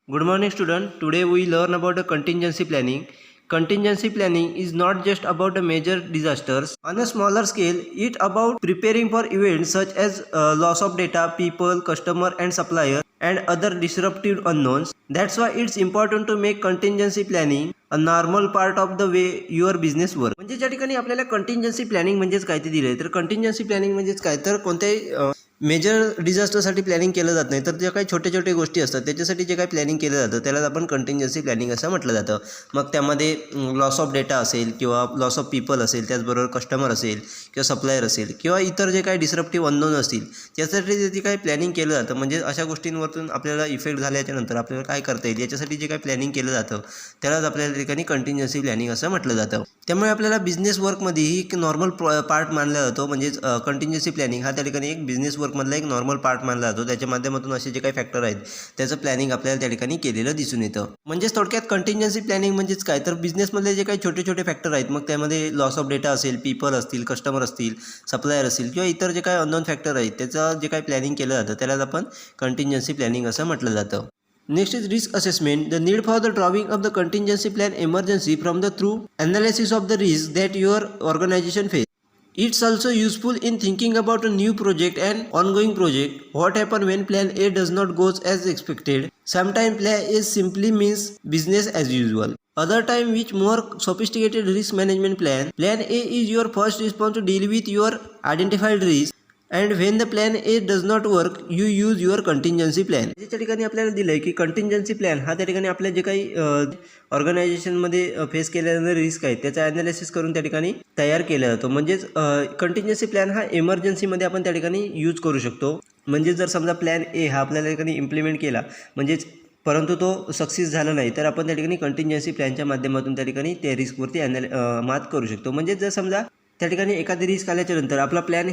Good morning, student. Today we learn about the contingency planning. Contingency planning is not just about the major disasters. On a smaller scale, it about preparing for events such as loss of data, people, customer and supplier and other disruptive unknowns. That's why it's important to make contingency planning a normal part of the way your business work. म्हणजे ज्या ठिकाणी आपल्याला contingency planning म्हणजेच काय ते दिले तर contingency planning म्हणजेच काय तर कोणत्याही मेजर डिझास्टरसाठी प्लॅनिंग केलं जात नाही, तर ज्या काही छोटे छोटे गोष्टी असतात त्याच्यासाठी जे काही प्लॅनिंग केलं जातं त्याला आपण कंटिंजन्सी प्लॅनिंग असं म्हटलं जातं. मग त्यामध्ये लॉस ऑफ डेटा असेल किंवा लॉस ऑफ पीपल असेल, त्याचबरोबर कस्टमर असेल किंवा सप्लायर असेल किंवा इतर जे काही डिस्रप्टिव्ह अननोन असतील त्यासाठी जे काही प्लॅनिंग केलं जातं. म्हणजे अशा गोष्टींवरतून आपल्याला इफेक्ट झाल्याच्यानंतर आपल्याला काय करता येईल याच्यासाठी जे काही प्लॅनिंग केलं जातं त्यालाच आपल्याला त्या ठिकाणी कंटिंजन्सी प्लॅनिंग असं म्हटलं जातं. त्यामुळे आपल्याला बिझनेस वर्कमध्येही एक नॉर्मल पार्ट मानला जातो. म्हणजेच कंटिंजन्सी प्लॅनिंग हा त्या ठिकाणी एक बिझनेस वर्कमधला एक नॉर्मल पार्ट मानला जातो. त्याच्या माध्यमातून असे जे काही फॅक्टर आहेत त्याचं प्लॅनिंग आपल्याला त्या ठिकाणी केलेलं दिसून येतं. म्हणजेच थोडक्यात कंटिंजन्सी प्लॅनिंग म्हणजेच काय तर बिझनेसमधले जे काही छोटे छोटे फॅक्टर आहेत, मग त्यामध्ये लॉस ऑफ डेटा असेल, पीपल असतील, कस्टमर असतील, सप्लायर असतील किंवा इतर जे काही अननोन फॅक्टर आहेत त्याचं जे काही प्लॅनिंग केलं जातं त्यालाच आपण कंटिंजन्सी प्लॅनिंग असं म्हटलं जातं. Next is risk assessment. The need for the drawing of the contingency plan emergency from the through analysis of the risk that your organization face. It's also useful in thinking about a new project and ongoing project. What happens when plan A does not go as expected? Sometimes plan A simply means business as usual. Other time which more sophisticated risk management plan. Plan A is your first response to deal with your identified risk. And when the plan A does not work you use your contingency plan. त्या ठिकाणी आपल्याला दिलं आहे की contingency plan हा त्या ठिकाणी आपल्या जे काही ऑर्गनायझेशनमध्ये फेस केलेले रिस्क आहेत त्याचा ॲनालिसिस करून त्या ठिकाणी तयार केला जातो. म्हणजेच कंटिंजन्सी प्लॅन हा इमर्जन्सीमध्ये आपण त्या ठिकाणी यूज करू शकतो. म्हणजे जर समजा प्लॅन ए हा आपल्याला त्या ठिकाणी इम्प्लिमेंट केला म्हणजेच परंतु तो सक्सेस झाला नाही, तर आपण त्या ठिकाणी कंटिंजन्सी प्लॅनच्या माध्यमातून त्या ठिकाणी त्या रिस्कवरती मात करू शकतो. म्हणजे जर समजा त्या ठिकाणी एखादी रिस्क आल्याच्या नंतर आपला प्लॅन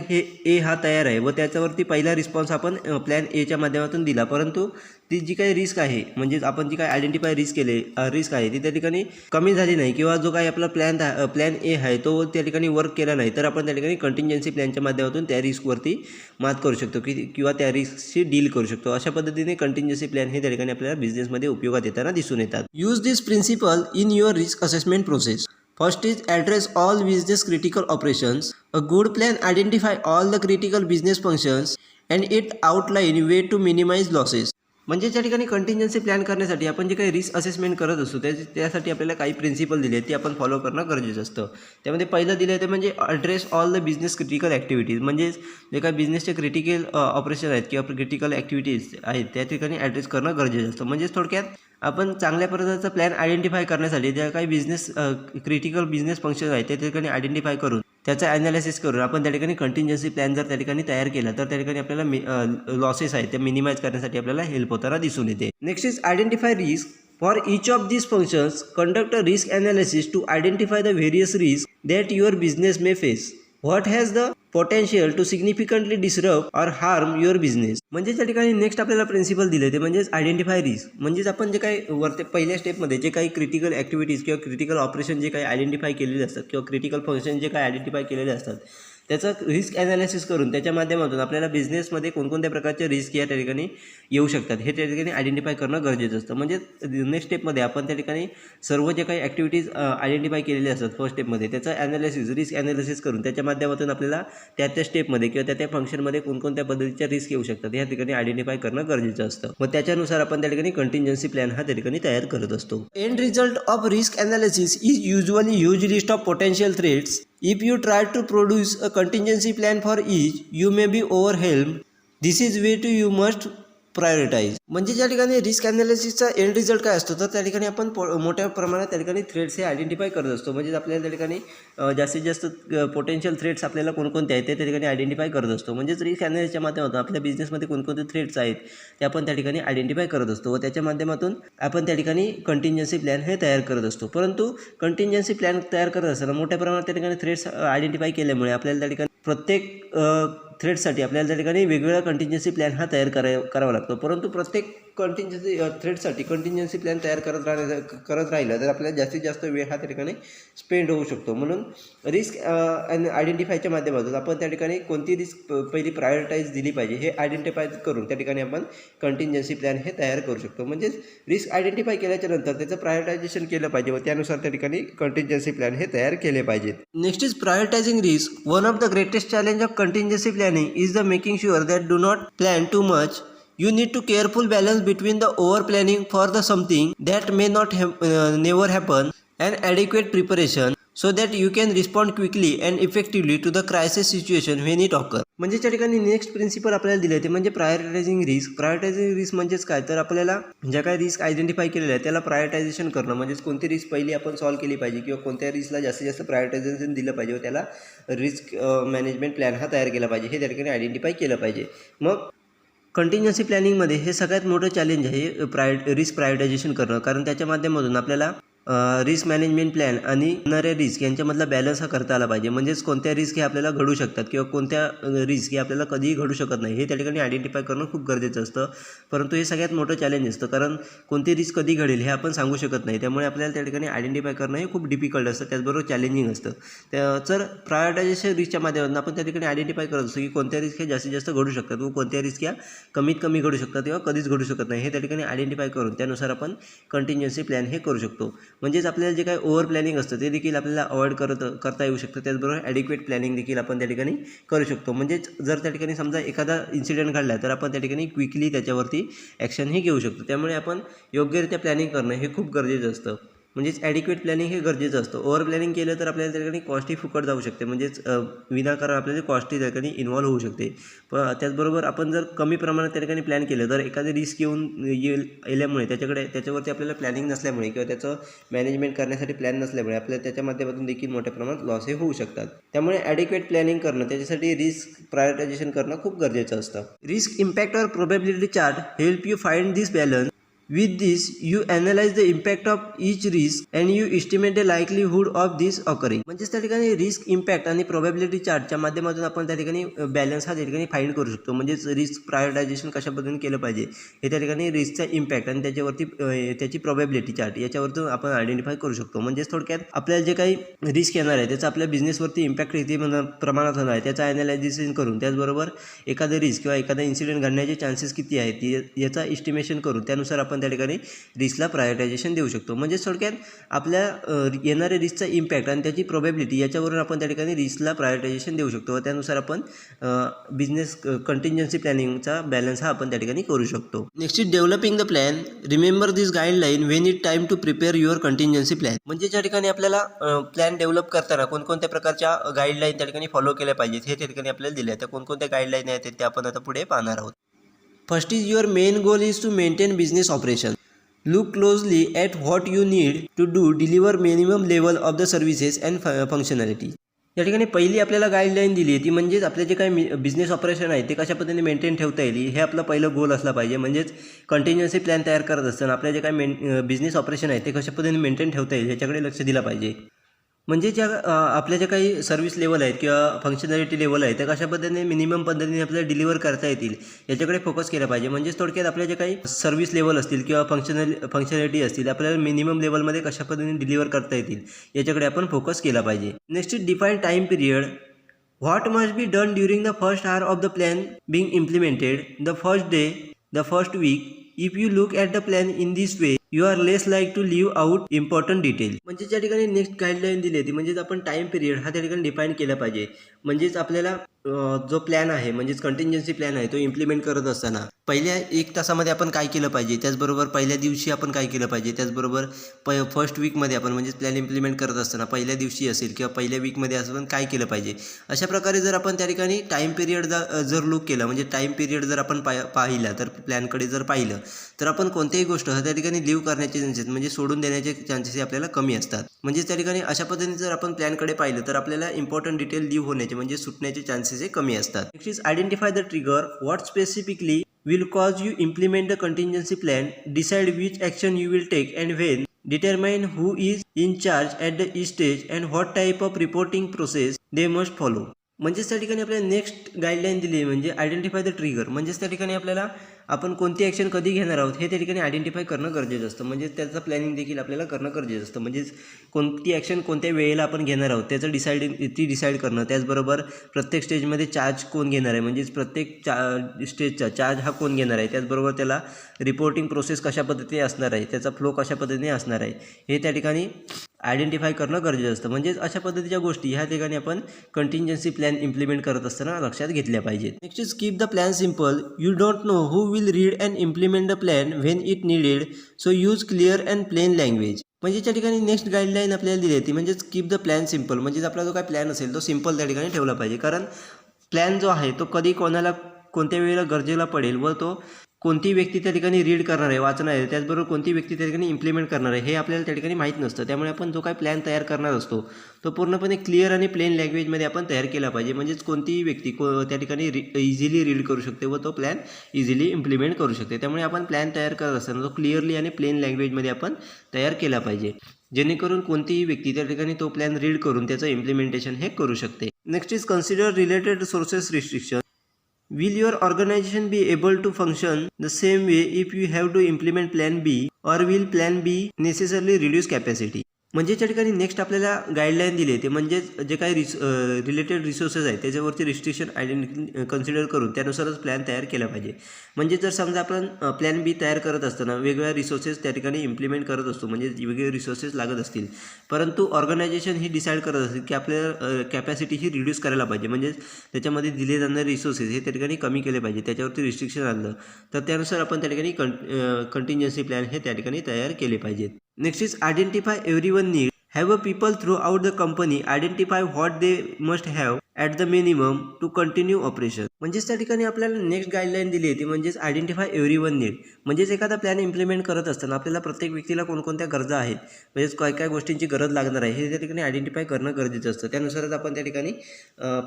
ए हा तयार आहे व त्याच्यावरती पहिला रिस्पॉन्स आपण प्लॅन एच्या माध्यमातून दिला, परंतु ती जी काही रिस्क आहे म्हणजेच आपण जी काही आयडेंटिफाय रिस्क आहे ती त्या ठिकाणी कमी झाली नाही किंवा जो काही आपला प्लॅन ए आहे तो त्या ठिकाणी वर्क केला नाही, तर आपण त्या ठिकाणी कंटिंजन्सी प्लॅनच्या माध्यमातून त्या रिस्कवरती मात करू शकतो किंवा त्या रिस्कशी डील करू शकतो. अशा पद्धतीने कंटिंजन्सी प्लॅन हे त्या ठिकाणी आपल्याला बिझनेसमध्ये उपयोगात येताना दिसून येतात. Use this principle in your risk assessment process. First is address all business critical operations. A good plan identify all the critical business functions and it outline way to minimize losses. म्हणजे त्या ठिकाणी contingency plan करण्यासाठी आपण जे काही risk assessment करत असतो त्यासाठी आपल्याला काही प्रिन्सिपल दिले आहेत ते आपण फॉलो करणं गरजेचं असतं. त्यामध्ये पहिलं दिलं आहे ते म्हणजे address all the business critical activities. म्हणजे जे काही बिझनेसचे क्रिटिकल ऑपरेशन आहेत किंवा क्रिटिकल ॲक्टिव्हिटीज आहेत त्या ठिकाणी ॲड्रेस करणं गरजेचं असतं. म्हणजेच थोडक्यात आपण चांगल्या प्रकारचा प्लॅन आयडेंटिफाय करण्यासाठी ज्या काही क्रिटिकल बिझनेस फंक्शन आहेत त्या ठिकाणी आयडेंटिफाय करून त्याचा ॲनालिसिस करून आपण त्या ठिकाणी कंटिंजन्सी प्लॅन जर त्या ठिकाणी तयार केला तर त्या ठिकाणी आपल्याला लॉसेस आहेत ते मिनिमाइज करण्यासाठी आपल्याला हेल्प होताना दिसून येते. Next is identify risk. For each of these functions, conduct a risk analysis to identify the various risks that your business may face. What has the potential to significantly disrupt or harm your business. म्हणजे त्या ठिकाणी next आपल्याला principal दिले ते म्हणजेच identify risk. म्हणजेच आपण जे काही वरते पहिल्या स्टेपमध्ये जे काही क्रिटिकल ॲक्टिव्हिटीज किंवा क्रिटिकल ऑपरेशन जे काही आयडेंटिफाय केलेले असतात किंवा क्रिटिकल फंक्शन जे काही आयडेंटिफाय केलेले असतात त्याचं रिस्क ॲनालिसिस करून त्याच्या माध्यमातून आपल्याला बिझनेसमध्ये कोणकोणत्या प्रकारचे रिस्क या ठिकाणी येऊ शकतात हे त्या ठिकाणी आयडेंटिफाय करणं गरजेचं असतं. म्हणजे नेक्स्ट स्टेपमध्ये आपण त्या ठिकाणी सर्व जे काही ॲक्टिव्हिटीज आयडेंटिफाय केलेले असतात फर्स्ट स्टेपमध्ये त्याचं रिस्क ॲनालिसिस करून त्याच्या माध्यमातून आपल्याला त्या स्टेपमध्ये किंवा त्या फंक्शनमध्ये कोणकोणत्या पद्धतीच्या रिस्क येऊ शकतात या ठिकाणी आयडेंटिफाय करणं गरजेचं असतं. मग त्याच्यानुसार आपण त्या ठिकाणी कंटिंजन्सी प्लॅन हा त्या ठिकाणी तयार करत असतो. End result of risk analysis is usually huge list of potential threats. If you try to produce a contingency plan for each, you may be overwhelmed. This is way to you must prioritise. म्हणजे ज्या ठिकाणी risk ॲनालिसिसचा end result काय असतो तर त्या ठिकाणी आपण मोठ्या प्रमाणात त्या ठिकाणी थ्रेड्स हे आयडेंटिफाय करत असतो. म्हणजे आपल्याला त्या ठिकाणी जास्तीत जास्त पोटेन्शियल थ्रेड्स आपल्याला कोणकोणते आहेत ते त्या ठिकाणी आयडेंटिफाय करत असतो. म्हणजेच रिस्क ॲनालिसिसच्या माध्यमातून आपल्या बिझनेसमध्ये कोणकोणते थ्रेड्स आहेत ते आपण त्या ठिकाणी आयडेंटिफाय करत असतो व त्याच्या माध्यमातून आपण त्या ठिकाणी कंटिंजन्सी प्लॅन हे तयार करत असतो. परंतु कंटिंजन्सी प्लॅन तयार करत असताना मोठ्या प्रमाणात त्या ठिकाणी थ्रेड्स आयडेंटिफाय केल्यामुळे आपल्याला त्या ठिकाणी प्रत्येक थ्रेडसाठी आपल्याला त्या ठिकाणी वेगवेगळा कंटिंजन्सी प्लॅन हा तयार करावा लागतो. परंतु प्रत्येक कंटिन्जन्सी थ्रेडसाठी कंटिन्जन्सी प्लॅन तयार करत राहिलं तर आपल्याला जास्तीत जास्त वेळ हा त्या ठिकाणी स्पेंड होऊ शकतो. म्हणून रिस्क आयडेंटिफायच्या माध्यमातून आपण त्या ठिकाणी कोणती रिस्क पहिली प्रायोरिटाईज दिली पाहिजे हे आयडेंटिफाय करून त्या ठिकाणी आपण कंटिन्जन्सी प्लॅन हे तयार करू शकतो. म्हणजेच रिस्क आयडेंटिफाय केल्याच्या नंतर त्याचं प्रायोरिटायझेशन केलं पाहिजे व त्यानुसार त्या ठिकाणी कंटिन्जन्सी प्लॅन हे तयार केले पाहिजेत. Next is prioritising risk. One of the greatest challenge of contingency planning is the making sure that do not plan too much. You need to careful balance between the over planning for the something that may not never happen and adequate preparation so that you can respond quickly and effectively to the crisis situation when it occurs. म्हणजे त्या ठिकाणी next principal आपल्याला दिले ते म्हणजे प्रायोरिटायझिंग risk. प्रायोरिटायझिंग risk म्हणजेच काय तर आपल्याला ज्या काही रिस्क आयडेंटिफाय केलेल्या आहे त्याला प्रायोरिटायझेशन करणं म्हणजेच कोणती रिस्क पहिली आपण सॉल्व्ह केली पाहिजे किंवा कोणत्या रिस्कला जास्तीत जास्त प्रायोरिटायझेशन दिलं पाहिजे व त्याला रिस्क मॅनेजमेंट प्लॅन हा तयार केला पाहिजे हे त्या ठिकाणी आयडेंटिफाय केलं पाहिजे. मग कंटिन्जन्सी प्लॅनिंगमध्ये हे सगळ्यात मोठं चॅलेंज आहे रिस्क प्रायोरिटायझेशन करणं. कारण त्याच्या माध्यमातून आपल्याला रिस्क मॅनेजमेंट प्लॅन आणि येणाऱ्या रिस्क यांच्यामधला बॅलन्स हा करता आला पाहिजे. म्हणजेच कोणत्या रिस्क हे आपल्याला घडू शकतात किंवा कोणत्या रिस्क हे आपल्याला कधीही घडू शकत नाही हे त्या ठिकाणी आयडेंटिफाय करणं खूप गरजेचं असतं. परंतु हे सगळ्यात मोठं चॅलेंज असतं कारण कोणती रिस्क कधी घडेल हे आपण सांगू शकत नाही. त्यामुळे आपल्याला त्या ठिकाणी आयडेंटिफाय करणं हे खूप डिफिकल्ट असतं, त्याचबरोबर चॅलेंजिंग असतं. तर प्रायोरिटायझेशन रिस्कच्या माध्यमातून आपण त्या ठिकाणी आयडेंटिफाय करत असतो की कोणत्या रिस्क हे जास्तीत जास्त घडू शकतात व कोणत्या रिस्क या कमीत कमी घडू शकतात किंवा कधीच घडू शकत नाही हे त्या ठिकाणी आयडेंटिफाय करून त्यानुसार आपण कंटिन्जन्सी प्लॅन हे करू शकतो. म्हणजेच आपल्याला जे काही ओव्हर प्लॅनिंग असतं ते देखील आपल्याला अवॉइड करता येऊ शकतं. त्याचबरोबर ॲडिक्वेट प्लॅनिंग देखील आपण त्या ठिकाणी करू शकतो. म्हणजेच जर त्या ठिकाणी समजा एखादा इन्सिडेंट घडला तर आपण त्या ठिकाणी क्विकली त्याच्यावरती ॲक्शनही घेऊ शकतो. त्यामुळे आपण योग्यरित्या प्लॅनिंग करणं हे खूप गरजेचं असतं. म्हणजेच ॲडिक्वेट प्लॅनिंग हे गरजेचं असतं. ओव्हर प्लॅनिंग केलं तर आपल्याला त्या ठिकाणी कॉस्टही फुकट जाऊ शकते. म्हणजेच विनाकारण आपल्याला कॉस्टही त्या ठिकाणी इन्व्हॉल्व होऊ शकते. पण त्याचबरोबर आपण जर कमी प्रमाणात त्या ठिकाणी प्लॅन केलं तर एखादी रिस्क येल्यामुळे त्याच्यावरती आपल्याला प्लॅनिंग नसल्यामुळे किंवा त्याचं मॅनेजमेंट करण्यासाठी प्लॅन नसल्यामुळे आपल्याला त्याच्या माध्यमातून देखील मोठ्या प्रमाणात लॉस हे होऊ शकतात. त्यामुळे ॲडिक्वेट प्लॅनिंग करणं त्याच्यासाठी रिस्क प्रायोरिटायझेशन करणं खूप गरजेचं असतं. रिस्क इम्पॅक्ट और probability chart help you find this balance. With this, you analyze the impact of each risk and you estimate the likelihood of this occurring. म्हणजेच त्या ठिकाणी रिस्क इम्पॅक्ट आणि प्रोबॅबिलिटी चार्टच्या माध्यमातून आपण त्या ठिकाणी बॅलन्स हा त्या ठिकाणी फाइंड करू शकतो. म्हणजेच रिस्क प्रायोरिटायझेशन कशा पद्धतीने केलं पाहिजे हे त्या ठिकाणी रिस्कचा इम्पॅक्ट आणि त्याच्यावरती त्याची प्रोबॅबिलिटी चार्ट याच्यावरती आपण आयडेंटिफाय करू शकतो. म्हणजेच थोडक्यात आपल्याला जे काही रिस्क येणार आहे त्याचा आपल्या बिझनेसवरती इम्पॅक्ट किती प्रमाणात होणार आहे त्याचं ॲनालायझेशन करून त्याचबरोबर एखादं रिस्क किंवा एखादा इन्सिडेंट घडण्याचे चान्सेस किती आहेत याचा एस्टिमेशन करून त्यानुसार आपण त्या ठिकाणी रिस्कला प्रायोरिटायझेशन देऊ शकतो. म्हणजे थोडक्यात आपल्या येणाऱ्या रिस्कचा इम्पॅक्ट आणि त्याची प्रोबॅबिलिटी याच्यावरून आपण त्या ठिकाणी रिस्कला प्रायोरिटायझेशन देऊ शकतो व त्यानुसार आपण बिझनेस कंटिन्जन्सी प्लॅनिंगचा बॅलन्स हा आपण त्या ठिकाणी करू शकतो. Next is developing the plan. Remember this guideline when it time to prepare your contingency plan. म्हणजे ज्या ठिकाणी आपल्याला प्लॅन डेव्हलप करताना कोणकोणत्या प्रकारच्या गाईडलाईन त्या ठिकाणी फॉलो केल्या पाहिजेत हे त्या ठिकाणी आपल्याला दिले. त्या कोणकोणत्या गाईडलाईन आहेत ते आपण आता पुढे पाहणार आहोत. First is your main goal is to maintain business operation. Look closely at what you need to do deliver minimum level of the services and functionality. या ठिकाणी पहिली आपल्याला गाईडलाईन दिली आहे ती म्हणजेच आपले जे काही बिझनेस ऑपरेशन आहे ते कशा पद्धतीने मेंटेन ठेवता येईल हे आपलं पहिलं गोल असला पाहिजे. म्हणजेच कंटिन्युअन्सी प्लॅन तयार करत असताना आपल्या जे काही बिझनेस ऑपरेशन आहे ते कशा पद्धतीने मेंटेन ठेवता येईल ह्याच्याकडे लक्ष दिलं पाहिजे. म्हणजे आपल्या ज्या काही सर्व्हिस लेवल आहेत किंवा फंक्शनॅलिटी लेवल आहे त्या कशा पद्धतीने मिनिमम पद्धतीने आपल्याला डिलिव्हर करता येतील याच्याकडे फोकस केला पाहिजे. म्हणजेच थोडक्यात आपल्या जे काही सर्व्हिस लेवल असतील किंवा फंक्शनॅलिटी असतील आपल्याला मिनिमम लेवलमध्ये कशा पद्धतीने डिलिव्हर करता येतील याच्याकडे आपण फोकस केला पाहिजे. Next is define time period. What must be done during the first hour of the plan being implemented, the first day, the first week. If you look at the plan in this way you are less like to leave out important detail. म्हणजे ज्या ठिकाणी next guideline दिली आहे ती म्हणजेच आपण time period हा त्या ठिकाणी डिफाईन केला पाहिजे. म्हणजेच आपल्याला जो प्लॅन आहे म्हणजेच कंटिन्जन्सी प्लॅन आहे तो इम्प्लिमेंट करत असताना पहिल्या 1 तासामध्ये आपण काय केलं पाहिजे, त्याचबरोबर पहिल्या दिवशी आपण काय केलं पाहिजे, त्याचबरोबर फर्स्ट वीकमध्ये आपण म्हणजेच प्लॅन इम्प्लिमेंट करत असताना पहिल्या दिवशी असेल किंवा पहिल्या वीकमध्ये असं काय केलं पाहिजे. अशा प्रकारे जर आपण त्या ठिकाणी टाईम पिरियड जर लुक केला म्हणजे टाईम पिरियड जर आपण पाहिला तर प्लॅनकडे जर पाहिलं तर आपण कोणत्याही गोष्ट त्या ठिकाणी लिव्ह करण्याचे चान्सेस म्हणजे सोडून देण्याचे चान्सेस आपल्याला कमी असतात. म्हणजेच त्या ठिकाणी अशा पद्धतीने जर आपण प्लॅनकडे पाहिलं तर आपल्याला इम्पॉर्टंट डिटेल लिव्ह होण्याचे म्हणजे सुटण्याचे चान्सेस हे कमी असतात. Next is identify the trigger. What specifically will cause you implement the contingency plan, decide which action you will take and when, determine who is in charge at the each stage and what type of reporting process they must follow. म्हणजेच त्या ठिकाणी आपल्याला next guideline दिली आहे म्हणजे identify the trigger. म्हणजेच त्या ठिकाणी आपल्याला आपण कोणती ॲक्शन कधी घेणार आहोत हे त्या ठिकाणी आयडेंटिफाय करणं गरजेचं असतं. म्हणजेच त्याचं प्लॅनिंग देखील आपल्याला करणं गरजेचं असतं. म्हणजेच कोणती ॲक्शन कोणत्या वेळेला आपण घेणार आहोत त्याचं डिसाईड करणं. त्याचबरोबर प्रत्येक स्टेजमध्ये चार्ज कोण घेणार आहे, म्हणजेच प्रत्येक स्टेजचा चार्ज हा कोण घेणार आहे. त्याचबरोबर त्याला रिपोर्टिंग प्रोसेस कशा पद्धतीने असणार आहे, त्याचा फ्लो कशा पद्धतीने असणार आहे हे त्या ठिकाणी आयडेंटिफाय करणं गरजेचं असतं. म्हणजेच अशा पद्धतीच्या गोष्टी ह्या ठिकाणी आपण कंटिंजन्सी प्लॅन इम्प्लिमेंट करत असताना लक्षात घेतल्या पाहिजेत. Next is keep the plan simple. You don't know who will read and implement the plan when it needed, so use clear and plain language. म्हणजे त्या ठिकाणी नेक्स्ट गाईडलाईन आपल्याला दिली आहे ती म्हणजेच कीप द प्लॅन सिम्पल. म्हणजेच आपला जो काय प्लॅन असेल तो सिम्पल त्या ठिकाणी ठेवला पाहिजे. कारण प्लॅन जो आहे तो कधी कोणाला कोणत्या वेळेला गरजेला पडेल व तो कोणती व्यक्ती त्या ठिकाणी रीड करणार आहे, वाचणार आहे, त्याचबरोबर कोणती व्यक्ती त्या ठिकाणी इम्प्लिमेंट करणार आहे हे आपल्याला त्या ठिकाणी माहीत नसतं. त्यामुळे आपण जो काही प्लॅन तयार करणार असतो तो पूर्णपणे क्लिअर आणि प्लेन लँग्वेजमध्ये आपण तयार केला पाहिजे. म्हणजेच कोणतीही व्यक्ती त्या ठिकाणी इझिली रीड करू शकते व तो प्लॅन इझिली इम्प्लिमेंट करू शकते. त्यामुळे आपण प्लॅन तयार करत असताना तो क्लिअरली आणि प्लेन लँग्वेजमध्ये आपण तयार केला पाहिजे, जेणेकरून कोणतीही व्यक्ती त्या ठिकाणी तो प्लॅन रीड करून त्याचं इम्प्लिमेंटेशन हे करू शकते. Next is consider related sources restriction. Will your organization be able to function the same way if you have to implement plan B, or will plan B necessarily reduce capacity? म्हणजे त्या ठिकाणी next आपल्याला guideline दिली आहे ते म्हणजेच जे काही रिलेटेड रिसोर्सेस आहेत त्याच्यावरती रिस्ट्रिक्शन कन्सिडर करून त्यानुसारच प्लॅन तयार केला पाहिजे. म्हणजे जर समजा आपण प्लॅन बी तयार करत असताना वेगवेगळ्या रिसोर्सेस त्या ठिकाणी इम्प्लिमेंट करत असतो, म्हणजे वेगवेगळे रिसोर्सेस लागत असतील, परंतु ऑर्गनायझेशन ही डिसाईड करत असेल की आपल्याला कॅपॅसिटी ही रिड्यूस करायला पाहिजे, म्हणजेच त्याच्यामध्ये दिले जाणारे रिसोर्सेस हे त्या ठिकाणी कमी केले पाहिजे, त्याच्यावरती रिस्ट्रिक्शन आणलं तर त्यानुसार आपण त्या ठिकाणी कंटिन्जन्सी प्लॅन हे त्या ठिकाणी तयार केले पाहिजेत. Next is identify everyone need. Have a people throughout the company identify what they must have at the minimum to continue operation. म्हणजेच त्या ठिकाणी आपल्याला नेक्स्ट गाईडलाईन दिली आहे ती म्हणजेच आयडेंटिफाय एव्हरीवन नीड. म्हणजेच एखादा प्लॅन इम्प्लिमेंट करत असताना आपल्याला प्रत्येक व्यक्तीला कोणकोणत्या गरजा आहेत, म्हणजेच काय काय गोष्टींची गरज लागणार आहे हे त्या ठिकाणी आयडेंटिफाय करणं गरजेचं असतं. त्यानुसारच आपण त्या ठिकाणी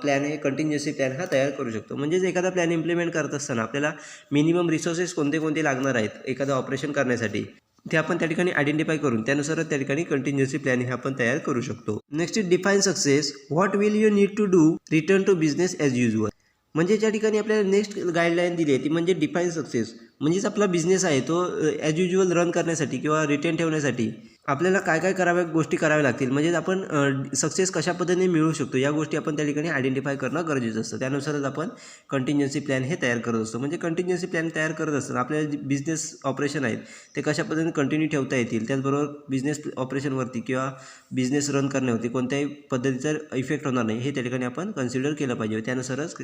प्लॅन हे कंटिन्युअसी प्लॅन हा तयार करू शकतो. म्हणजेच एखादा प्लॅन इम्प्लिमेंट करत असताना आपल्याला मिनिमम रिसोर्सेस कोणते कोणते लागणार आहेत एखादं ऑपरेशन करण्यासाठी ते आपण त्या ठिकाणी आयडेंटिफाय करून त्यानुसारच त्या ठिकाणी कंटिन्युअसी प्लॅन हे आपण तयार करू शकतो. Next is define success. What will you need to do return to business as usual. म्हणजे ज्या ठिकाणी आपल्याला नेक्स्ट गाईडलाईन दिली आहे ती म्हणजे डिफाईन सक्सेस. म्हणजेच आपला बिझनेस आहे तो ॲज युजल रन करण्यासाठी किंवा रिटेन ठेवण्यासाठी आपल्याला काय काय गोष्टी कराव्या लागतील, म्हणजेच आपण सक्सेस कशा पद्धतीने मिळवू शकतो या गोष्टी आपण त्या ठिकाणी आयडेंटिफाय करणं गरजेचं असतं. त्यानुसारच आपण कंटिन्युअसी प्लॅन हे तयार करत असतो. म्हणजे कंटिन्युअसी प्लॅन तयार करत असताना आपल्याला बिझनेस ऑपरेशन आहेत ते कशा पद्धतीने कंटिन्यू ठेवता येतील, त्याचबरोबर बिझनेस ऑपरेशनवरती किंवा बिझनेस रन करण्यावरती कोणत्याही पद्धतीचा इफेक्ट होणार नाही हे त्या ठिकाणी आपण कन्सिडर केलं पाहिजे. त्यानुसारच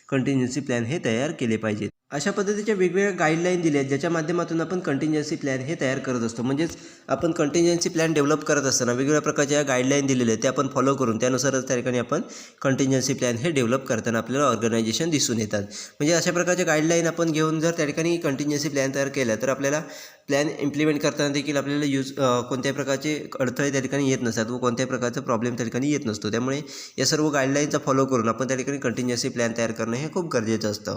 कंटिन्युअसी प्लॅन हे तयार केले पाहिजेत. अशा पद्धतीच्या वेगवेगळ्या गाईडलाईन दिल्या आहेत ज्याच्या माध्यमातून आपण कंटिन्जन्सी प्लॅन हे तयार करत असतो. म्हणजेच आपण कंटिन्जन्सी प्लॅन डेव्हलप करत असताना वेगवेगळ्या प्रकारच्या गाईडलाईन दिलेल्या आहेत ते आपण फॉलो करून त्यानुसारच त्या ठिकाणी आपण कंटिन्जन्सी प्लॅन हे डेव्हलप करताना आपल्याला ऑर्गनायझेशन दिसून येतात. म्हणजे अशा प्रकारच्या गाईडलाईन आपण घेऊन जर त्या ठिकाणी कंटिन्जन्सी प्लॅन तयार केला तर आपल्याला प्लॅन इम्प्लिमेंट करताना देखील आपल्याला कोणत्याही प्रकारचे अडथळे त्या ठिकाणी येत नसतात व कोणत्याही प्रकारचा प्रॉब्लेम त्या ठिकाणी येत नसतो. त्यामुळे या सर्व गाईडलाईनचा फॉलो करून आपण त्या ठिकाणी कंटिन्जन्सी प्लॅन तयार करणं हे खूप गरजेचं असतं.